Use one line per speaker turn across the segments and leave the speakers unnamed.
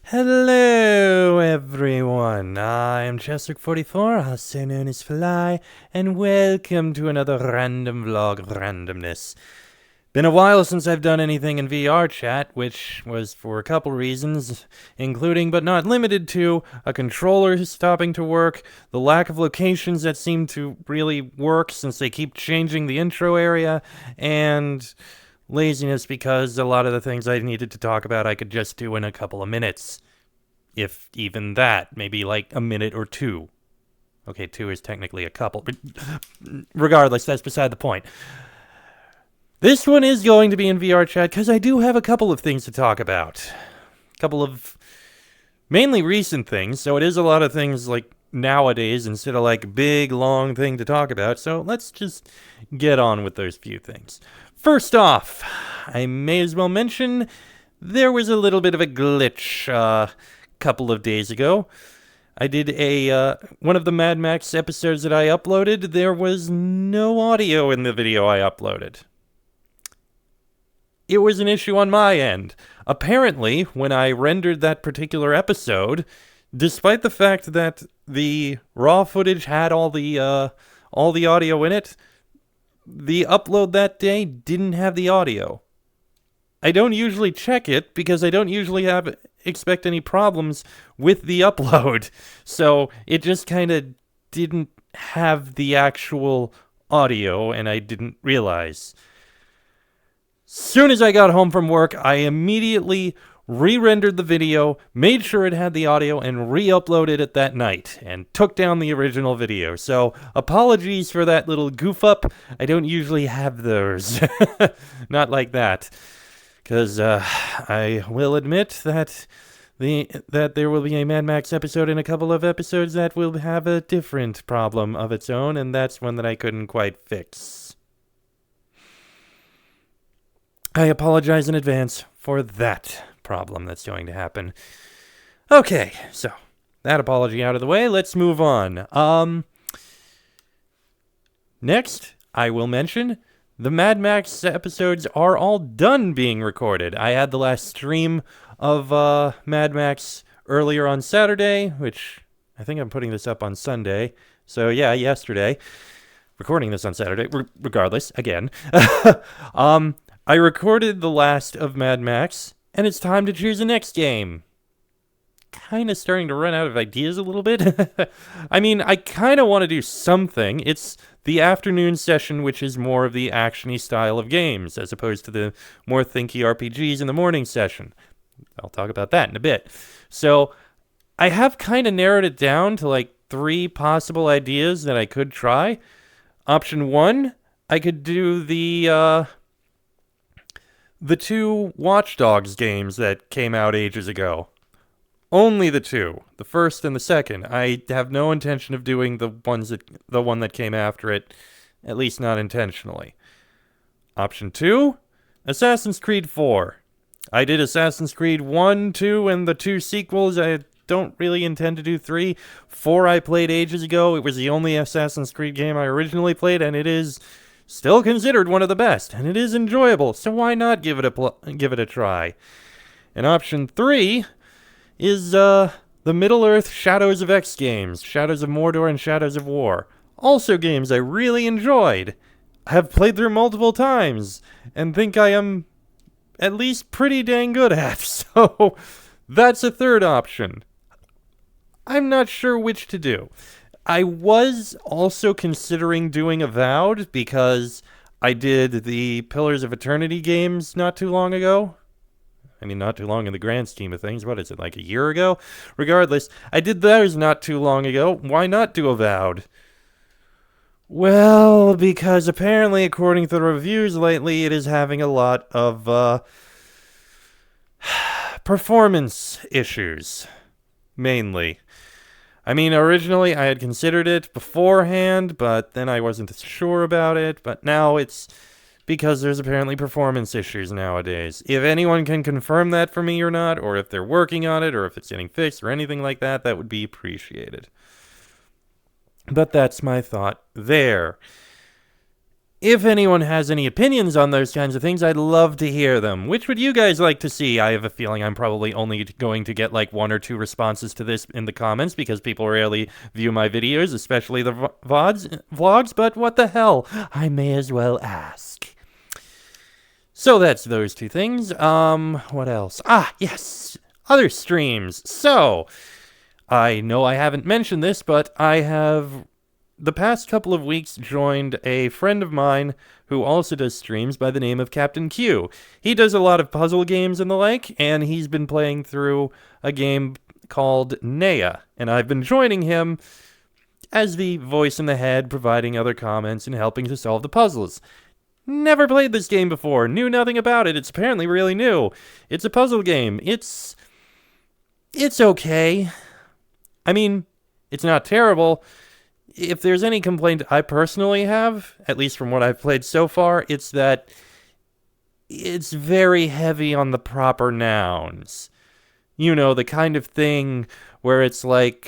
Hello, everyone. I am Chester44, also known as Fly, and welcome to another random vlog randomness. Been a while since I've done anything in VR chat, which was for a couple reasons, including but not limited to a controller stopping to work, the lack of locations that seem to really work since they keep changing the intro area, and laziness because a lot of the things I needed to talk about I could just do in a couple of minutes. If even that, maybe like a minute or two. Okay, two is technically a couple, but regardless, that's beside the point. This one is going to be in VR chat because I do have a couple of things to talk about. A couple of mainly recent things, so it is a lot of things like nowadays instead of like big long thing to talk about. So let's just get on with those few things. First off, I may as well mention there was a little bit of a glitch couple of days ago. I did one of the Mad Max episodes that I uploaded. There was no audio in the video I uploaded. It was an issue on my end. Apparently, when I rendered that particular episode, despite the fact that the raw footage had all the audio in it, the upload that day didn't have the audio. I don't usually check it because I don't usually expect any problems with the upload. So it just kind of didn't have the actual audio and I didn't realize. Soon as I got home from work, I immediately re-rendered the video, made sure it had the audio, and re-uploaded it that night, and took down the original video. So, apologies for that little goof up. I don't usually have those. Not like that. Because I will admit that there will be a Mad Max episode in a couple of episodes that will have a different problem of its own, and that's one that I couldn't quite fix. I apologize in advance for that problem that's going to happen. Okay, so that apology out of the way, let's move on. Next, I will mention the Mad Max episodes are all done being recorded. I had the last stream of Mad Max earlier on Saturday, which I think I'm putting this up on Sunday. So yeah, yesterday. Recording this on Saturday, regardless, again. I recorded the last of Mad Max, and it's time to choose the next game. Kind of starting to run out of ideas a little bit. I mean, I kind of want to do something. It's the afternoon session, which is more of the action-y style of games, as opposed to the more thinky RPGs in the morning session. I'll talk about that in a bit. So, I have kind of narrowed it down to like 3 possible ideas that I could try. Option 1, I could do the 2 Watch Dogs games that came out ages ago. Only the 2, the first and the second. I have no intention of doing the one that came after it, at least not intentionally. Option 2, Assassin's Creed 4. I did Assassin's Creed 1, 2, and the 2 sequels. I don't really intend to do 3. 4 I played ages ago. It was the only Assassin's Creed game I originally played, and it is still considered one of the best, and it is enjoyable, so why not give it a try? And option 3 is the Middle-earth Shadows of X games, Shadows of Mordor and Shadows of War. Also games I really enjoyed, have played through multiple times, and think I am at least pretty dang good at, so that's a third option. I'm not sure which to do. I was also considering doing Avowed because I did the Pillars of Eternity games not too long ago. I mean, not too long in the grand scheme of things. What is it, like a year ago? Regardless, I did those not too long ago. Why not do Avowed? Well, because apparently, according to the reviews lately, it is having a lot of performance issues, mainly. I mean, originally I had considered it beforehand, but then I wasn't sure about it. But now it's because there's apparently performance issues nowadays. If anyone can confirm that for me or not, or if they're working on it, or if it's getting fixed, or anything like that, that would be appreciated. But that's my thought there. If anyone has any opinions on those kinds of things, I'd love to hear them. Which would you guys like to see? I have a feeling I'm probably only going to get like 1 or 2 responses to this in the comments because people rarely view my videos, especially the vlogs, but what the hell? I may as well ask. So that's those 2 things. What else? Ah, yes! Other streams. So, I know I haven't mentioned this, but I have the past couple of weeks joined a friend of mine who also does streams by the name of Captain Q. He does a lot of puzzle games and the like, and he's been playing through a game called Nea, and I've been joining him as the voice in the head, providing other comments and helping to solve the puzzles. Never played this game before, knew nothing about it. It's apparently really new. It's a puzzle game. It's okay. I mean, it's not terrible. If there's any complaint I personally have, at least from what I've played so far, it's that it's very heavy on the proper nouns. You know, the kind of thing where it's like,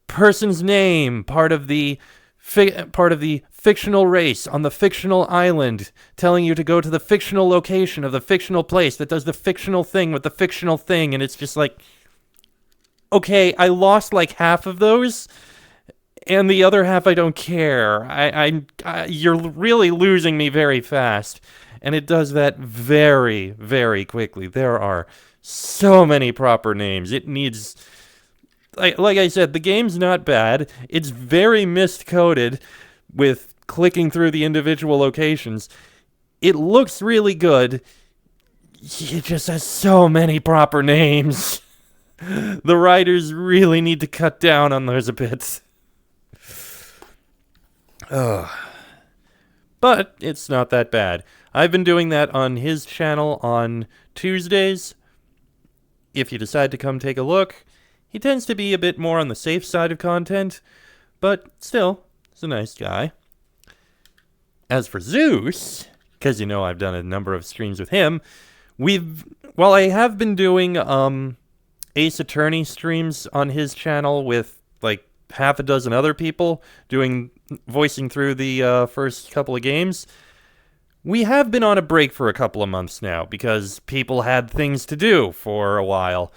person's name, part of the fictional race on the fictional island, telling you to go to the fictional location of the fictional place that does the fictional thing with the fictional thing, and it's just like, okay, I lost like half of those, and the other half I don't care. You're really losing me very fast, and it does that very, very quickly. There are so many proper names. It needs, like I said, the game's not bad. It's very miscoded with clicking through the individual locations. It looks really good. It just has so many proper names. The writers really need to cut down on those a bit. Ugh. But it's not that bad. I've been doing that on his channel on Tuesdays. If you decide to come take a look, he tends to be a bit more on the safe side of content, but still, he's a nice guy. As for Zeus, because you know I've done a number of streams with him, I have been doing Ace Attorney streams on his channel with like half a dozen other people voicing through the first couple of games. We have been on a break for a couple of months now because people had things to do for a while.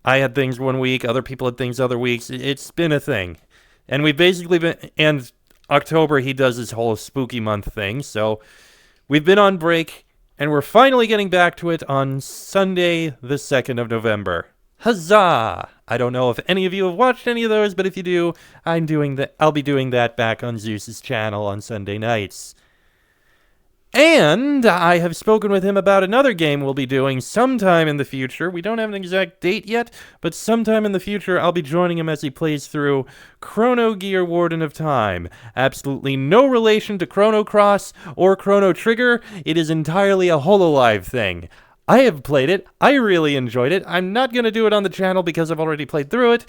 I had things one week, other people had things other weeks. It's been a thing. And we've basically been, and October he does his whole spooky month thing, so we've been on break, and we're finally getting back to it on Sunday the 2nd of November. Huzzah! I don't know if any of you have watched any of those, but if you do, I'll be doing that back on Zeus's channel on Sunday nights. And I have spoken with him about another game we'll be doing sometime in the future. We don't have an exact date yet, but sometime in the future I'll be joining him as he plays through Chrono Gear Warden of Time. Absolutely no relation to Chrono Cross or Chrono Trigger. It is entirely a HoloLive thing. I have played it. I really enjoyed it. I'm not going to do it on the channel because I've already played through it.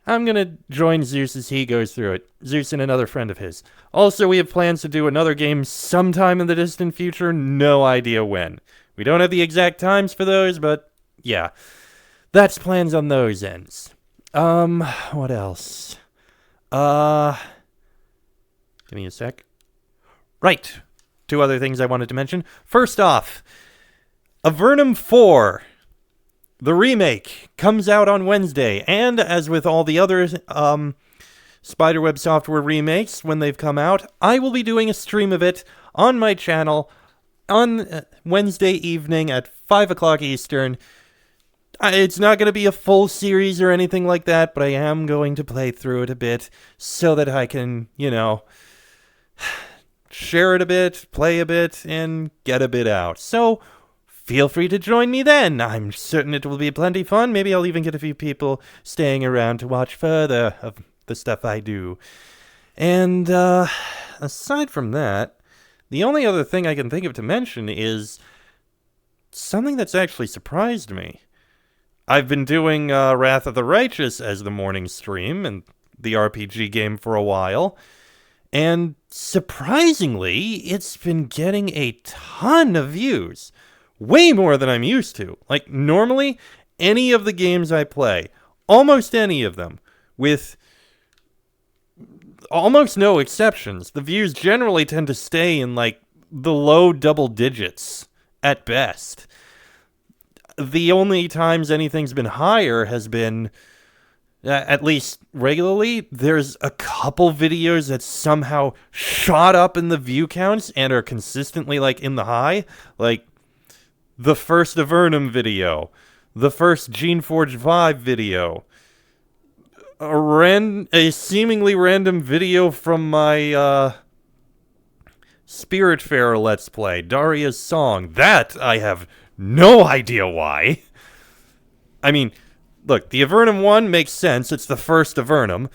I'm going to join Zeus as he goes through it. Zeus and another friend of his. Also, we have plans to do another game sometime in the distant future. No idea when. We don't have the exact times for those, but yeah. That's plans on those ends. What else? Give me a sec. Right. 2 other things I wanted to mention. First off, Avernum 4, the remake, comes out on Wednesday, and as with all the other Spiderweb Software remakes when they've come out, I will be doing a stream of it on my channel on Wednesday evening at 5 o'clock Eastern. It's not going to be a full series or anything like that, but I am going to play through it a bit so that I can, share it a bit, play a bit, and get a bit out. So feel free to join me then. I'm certain it will be plenty fun. Maybe I'll even get a few people staying around to watch further of the stuff I do. And aside from that, the only other thing I can think of to mention is something that's actually surprised me. I've been doing Wrath of the Righteous as the morning stream and the RPG game for a while, and surprisingly, it's been getting a ton of views. Way more than I'm used to. Like, normally, any of the games I play, almost any of them, with almost no exceptions. The views generally tend to stay in like the low double digits at best. The only times anything's been higher has been, at least regularly, there's a couple videos that somehow shot up in the view counts and are consistently like in the high. Like the first Avernum video, the first Geneforge 5 video, a seemingly random video from my Spiritfarer Let's Play, Daria's song. That I have no idea why. I mean, look, the Avernum 1 makes sense. It's the first Avernum.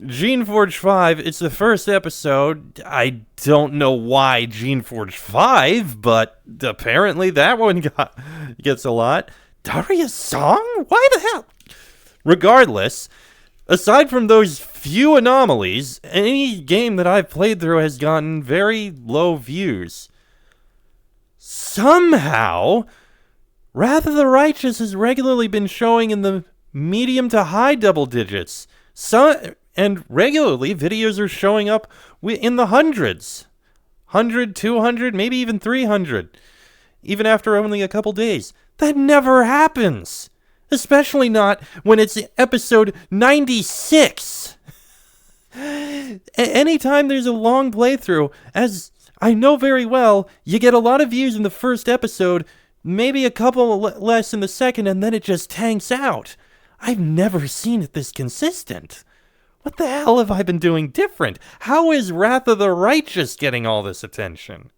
Geneforge 5, it's the first episode. I don't know why Geneforge 5, but apparently that one gets a lot. Daria's song? Why the hell? Regardless, aside from those few anomalies, any game that I've played through has gotten very low views. Somehow, Wrath of the Righteous has regularly been showing in the medium to high double digits. And regularly, videos are showing up in the hundreds. 100, 200, maybe even 300. Even after only a couple days. That never happens. Especially not when it's episode 96. Anytime there's a long playthrough, as I know very well, you get a lot of views in the first episode, maybe a couple less in the second, and then it just tanks out. I've never seen it this consistent. What the hell have I been doing different? How is Wrath of the Righteous getting all this attention?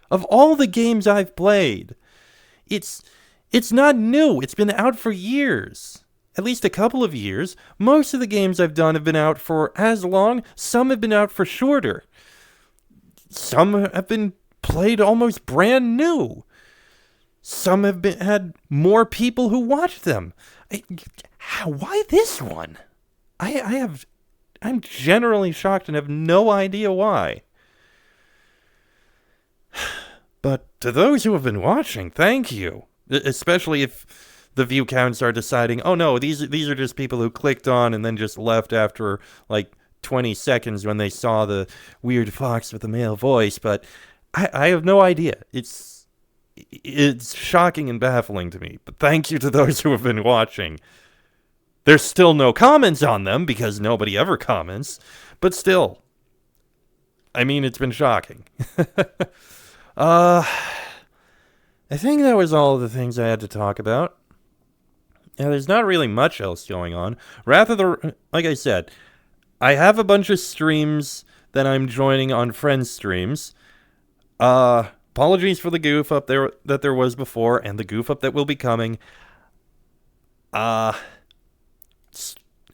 Of all the games I've played, it's not new. It's been out for years. At least a couple of years. Most of the games I've done have been out for as long. Some have been out for shorter. Some have been played almost brand new. Some have had more people who watched them. Why this one? I'm generally shocked and have no idea why. But to those who have been watching, thank you. Especially if the view counts are deciding, oh no, these are just people who clicked on and then just left after like 20 seconds when they saw the weird fox with the male voice. But I have no idea. It's shocking and baffling to me. But thank you to those who have been watching. There's still no comments on them because nobody ever comments. But still, I mean, it's been shocking. I think that was all of the things I had to talk about. Yeah, there's not really much else going on. Like I said, I have a bunch of streams that I'm joining on friends' streams. Apologies for the goof up there that there was before, and the goof up that will be coming.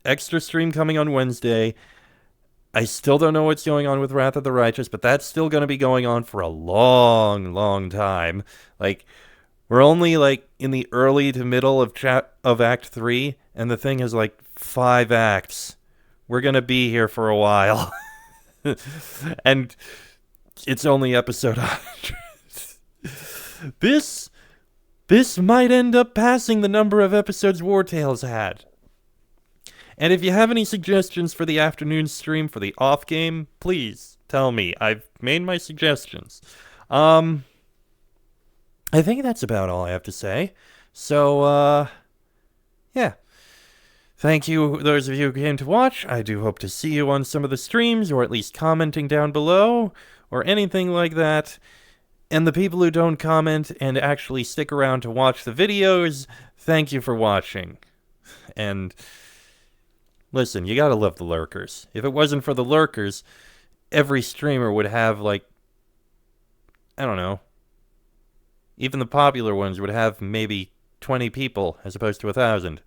Extra stream coming on Wednesday. I still don't know what's going on with Wrath of the Righteous, but that's still going to be going on for a long, long time. Like, we're only, like, in the early to middle of Act 3, and the thing has, like, 5 acts. We're going to be here for a while. And it's only episode 100. This might end up passing the number of episodes War Tales had. And if you have any suggestions for the afternoon stream for the off game, please tell me. I've made my suggestions. I think that's about all I have to say. So, yeah. Thank you, those of you who came to watch. I do hope to see you on some of the streams, or at least commenting down below, or anything like that. And the people who don't comment and actually stick around to watch the videos, thank you for watching. And listen, you gotta love the lurkers. If it wasn't for the lurkers, every streamer would have, like, I don't know, even the popular ones would have maybe 20 people as opposed to 1,000.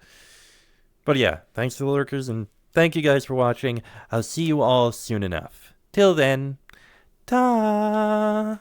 But yeah, thanks to the lurkers, and thank you guys for watching. I'll see you all soon enough. Till then, ta.